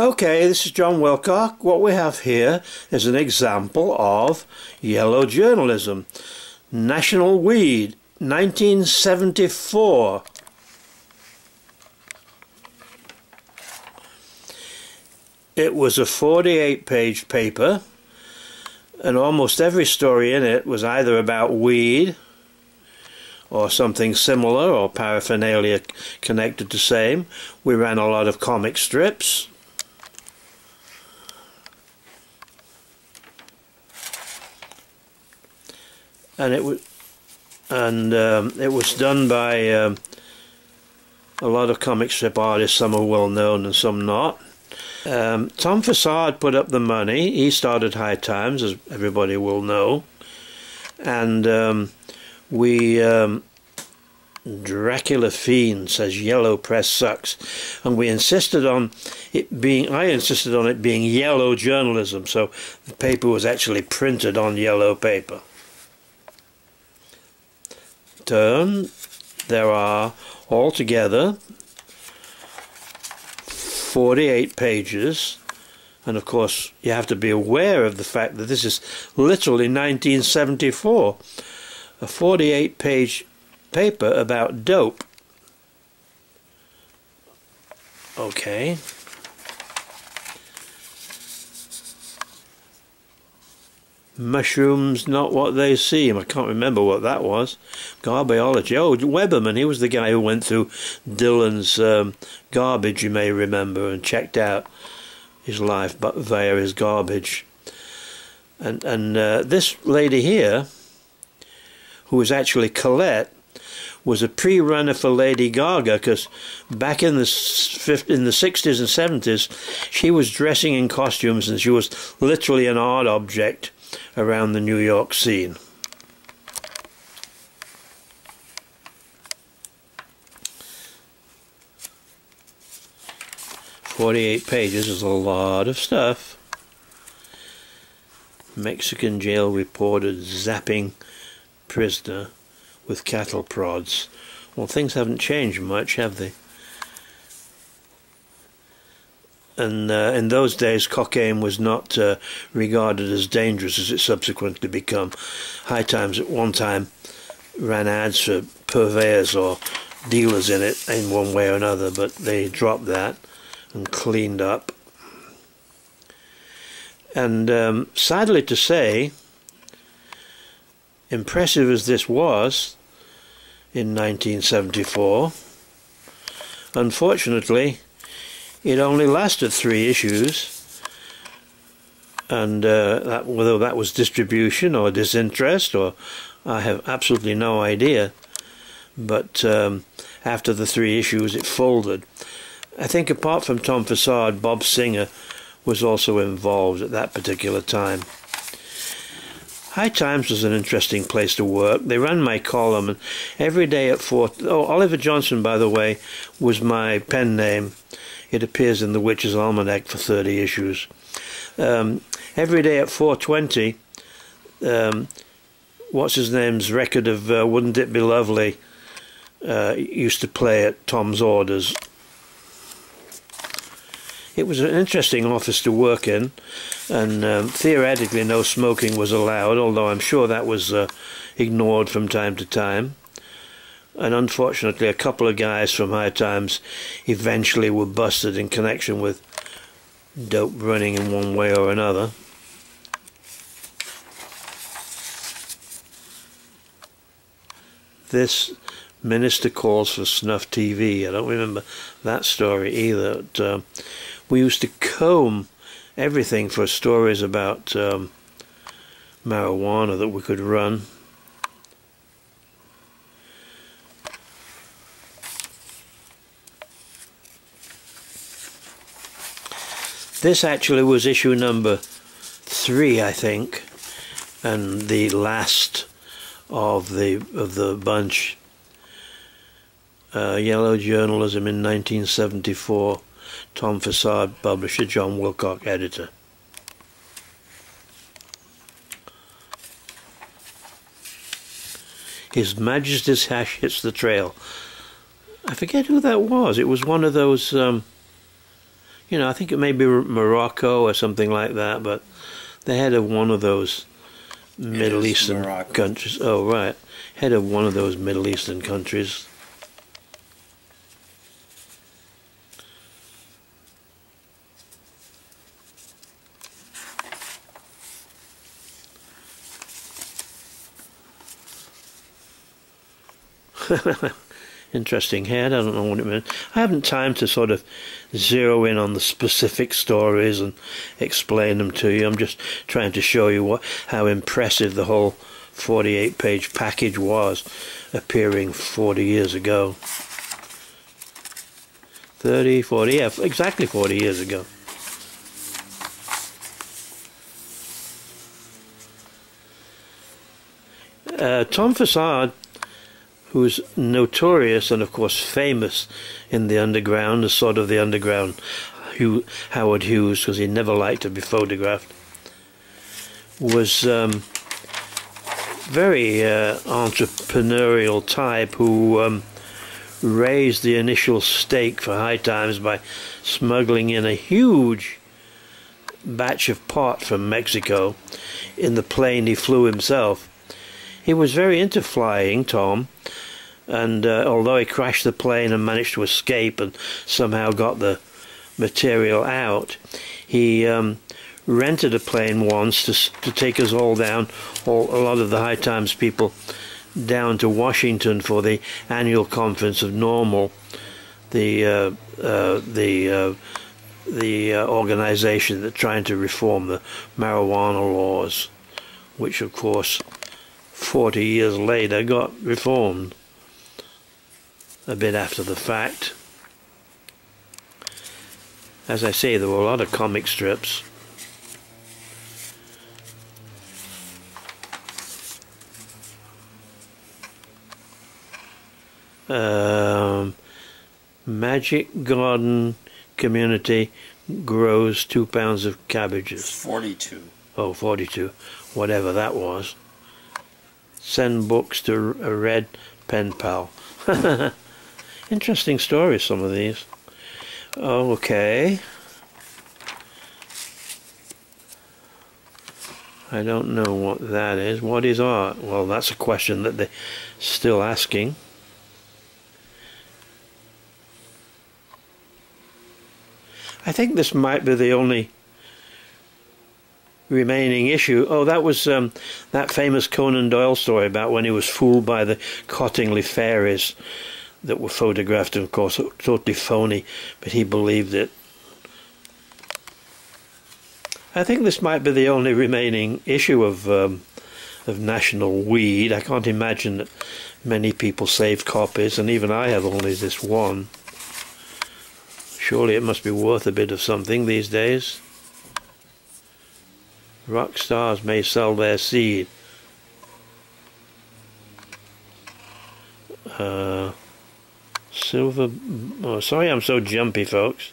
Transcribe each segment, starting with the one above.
Okay, this is John Wilcock. What we have here is an example of yellow journalism. National Weed, 1974. It was a 48-page paper, and almost every story in it was either about weed or something similar or paraphernalia connected to same. We ran a lot of comic strips. And it was done by a lot of comic strip artists. Some are well known and some not. Tom Forcade put up the money. He started High Times, as everybody will know, and Dracula Fiend says yellow press sucks, and we insisted on it being. I insisted on it being yellow journalism, so the paper was actually printed on yellow paper. There are altogether 48 pages, and of course you have to be aware of the fact that this is literally 1974, a 48-page paper about dope. Okay. Mushrooms not what they seem. I can't remember what that was. Garbiology. Oh, Weberman, he was the guy who went through Dylan's garbage, you may remember, and checked out his life but via his garbage. And this lady here, who was actually Colette, was a pre-runner for Lady Gaga, because back in the 60s and 70s she was dressing in costumes and she was literally an art object around the New York scene. "48 pages is a lot of stuff." Mexican jail reported zapping prisoner with cattle prods. Well, things haven't changed much, have they? And in those days, cocaine was not regarded as dangerous as it subsequently become. High Times at one time ran ads for purveyors or dealers in it in one way or another, but they dropped that and cleaned up. And sadly to say, impressive as this was in 1974, unfortunately it only lasted 3 issues, and whether that was distribution or disinterest, or I have absolutely no idea, but after the 3 issues it folded. I think apart from Tom Forcade, Bob Singer was also involved at that particular time. High Times was an interesting place to work. They ran my column, and every day at 4... Oh, Oliver Johnson, by the way, was my pen name. It appears in the Witch's Almanac for 30 issues. Every day at 4:20, what's his name's record of Wouldn't It Be Lovely used to play at Tom's orders. It was an interesting office to work in, and theoretically no smoking was allowed, although I'm sure that was ignored from time to time. And unfortunately a couple of guys from High Times eventually were busted in connection with dope running in one way or another. This minister calls for snuff TV. I don't remember that story either. We used to comb everything for stories about marijuana that we could run. This actually was issue number 3, I think, and the last of the bunch. Yellow Journalism in 1974. Tom Forcade, publisher. John Wilcock, editor. His Majesty's Hash Hits the Trail. I forget who that was. It was one of those You know, I think it may be Morocco or something like that, but the head of one of those Middle Eastern countries. Oh, right. Head of one of those Middle Eastern countries. Interesting head. I don't know what it means. I haven't time to sort of zero in on the specific stories and explain them to you. I'm just trying to show you how impressive the whole 48-page package was, appearing 40 years ago. 30, 40, yeah, exactly 40 years ago. Tom Forcade, who's notorious and of course famous in the underground as sort of the underground Howard Hughes, because he never liked to be photographed, was very entrepreneurial type who raised the initial stake for High Times by smuggling in a huge batch of pot from Mexico in the plane he flew himself. He was very into flying, Tom, and although he crashed the plane and managed to escape and somehow got the material out, he rented a plane once to take us all down, a lot of the High Times people, down to Washington for the annual conference of Normal, the organization that's trying to reform the marijuana laws, which of course 40 years later got reformed a bit after the fact. As I say, there were a lot of comic strips. Magic Garden Community grows 2 pounds of cabbages. 42. Oh, 42. Whatever that was. Send books to a red pen pal. Interesting stories, some of these. Okay. I don't know what that is. What is art? Well, that's a question that they're still asking. I think this might be the only remaining issue. Oh, that was that famous Conan Doyle story about when he was fooled by the Cottingley fairies that were photographed, and of course totally phony, but he believed it. I think this might be the only remaining issue of National Weed. I can't imagine that many people saved copies, and even I have only this one. Surely it must be worth a bit of something these days. Rock stars may sell their seed. Silver... Oh, sorry I'm so jumpy, folks.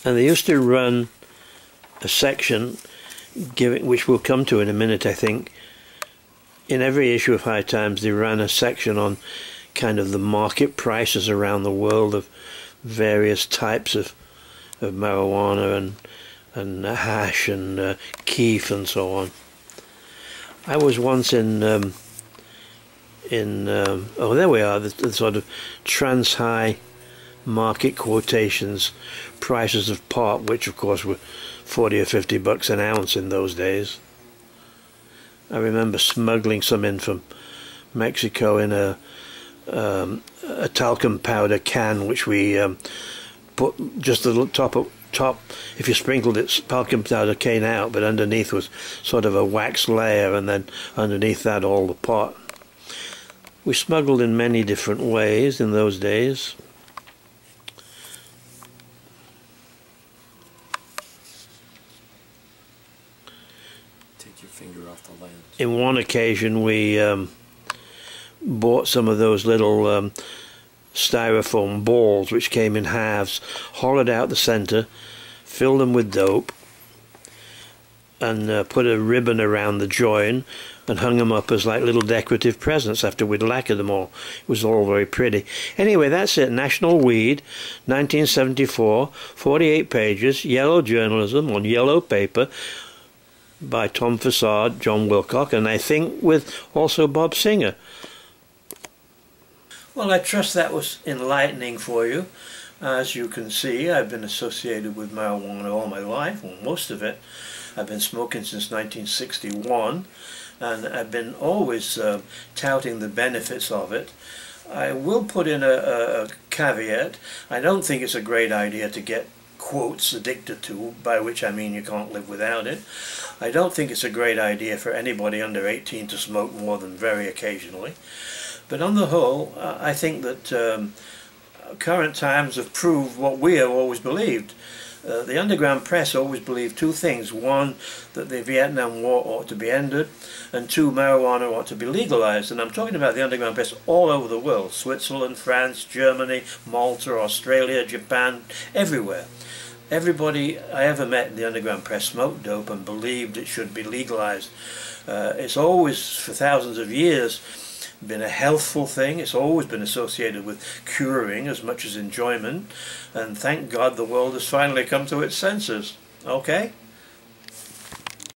And they used to run a section, which we'll come to in a minute, I think. In every issue of High Times, they ran a section on kind of the market prices around the world of various types of marijuana and hash and keef and so on. I was once in oh, there we are, the sort of trans-high market quotations prices of pot, which of course were 40 or 50 bucks an ounce in those days. I remember smuggling some in from Mexico in a talcum powder can, which we put just the top. If you sprinkled it, talcum powder came out, but underneath was sort of a wax layer, and then underneath that all the pot. We smuggled in many different ways in those days. In one occasion we bought some of those little styrofoam balls which came in halves, hollowed out the center, filled them with dope, and put a ribbon around the join and hung them up as like little decorative presents after we'd lacquered them all. It was all very pretty. Anyway, that's it. National Weed, 1974, 48 pages, yellow journalism on yellow paper by Tom Forcade, John Wilcock, and I think with also Bob Singer. Well, I trust that was enlightening for you. As you can see, I've been associated with marijuana all my life, well, most of it. I've been smoking since 1961, and I've been always touting the benefits of it. I will put in a caveat. I don't think it's a great idea to get quotes addicted to, by which I mean you can't live without it. I don't think it's a great idea for anybody under 18 to smoke more than very occasionally. But on the whole, I think that current times have proved what we have always believed. The underground press always believed two things. One, that the Vietnam War ought to be ended, and two, marijuana ought to be legalized. And I'm talking about the underground press all over the world. Switzerland, France, Germany, Malta, Australia, Japan, everywhere. Everybody I ever met in the underground press smoked dope and believed it should be legalized. It's always, for thousands of years, been a healthful thing. It's always been associated with curing as much as enjoyment, and thank God the world has finally come to its senses. Okay?